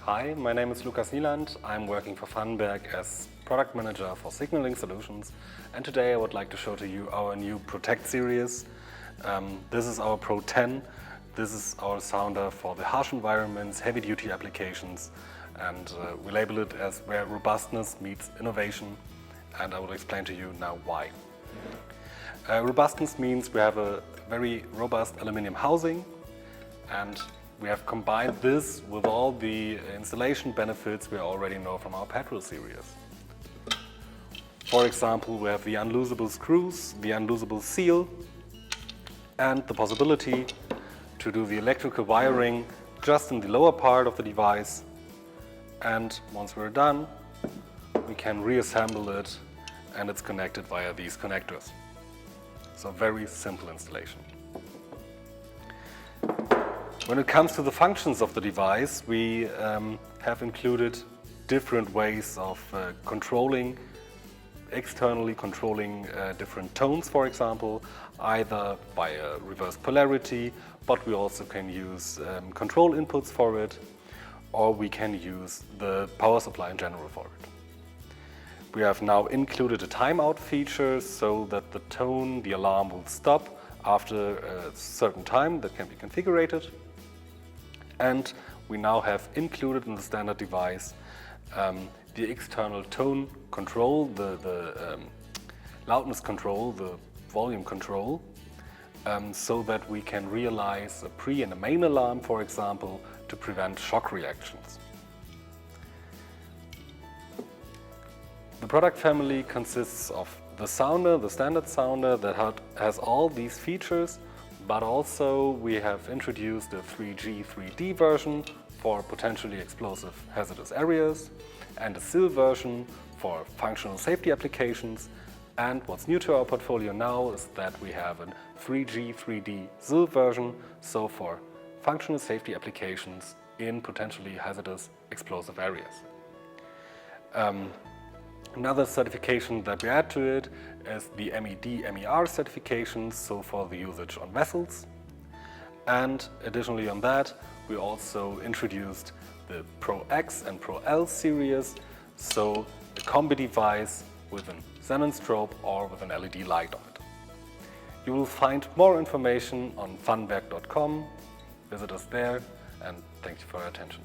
Hi, my name is Lukas Nieland. I'm working for Pfannenberg as product manager for signaling solutions, and today I would like to show to you our new Protect series. This is our Pro 10. This is our sounder for the harsh environments, heavy-duty applications, and we label it as where robustness meets innovation, and I will explain to you now why. Robustness means we have a very robust aluminum housing, and we have combined this with all the installation benefits we already know from our petrol series. For example, we have the unloosable screws, the unloosable seal, and the possibility to do the electrical wiring just in the lower part of the device. And once we're done, we can reassemble it and it's connected via these connectors. So very simple installation. When it comes to the functions of the device, we have included different ways of externally controlling different tones, for example, either via reverse polarity, but we also can use control inputs for it, or we can use the power supply in general for it. We have now included a timeout feature so that the tone, the alarm will stop after a certain time that can be configured. And we now have included in the standard device the external tone control, the loudness control, the volume control, so that we can realize a pre and a main alarm, for example, to prevent shock reactions. The product family consists of the sounder, the standard sounder that has all these features, but also we have introduced a 3G 3D version for potentially explosive hazardous areas and a SIL version for functional safety applications. And what's new to our portfolio now is that we have a 3G 3D SIL version, so for functional safety applications in potentially hazardous explosive areas. Another certification that we add to it is the MED/MER certifications, so for the usage on vessels. And additionally on that, we also introduced the Pro X and Pro L series, so a combi device with a xenon strobe or with an LED light on it. You will find more information on pfannenberg.com. Visit us there, and thank you for your attention.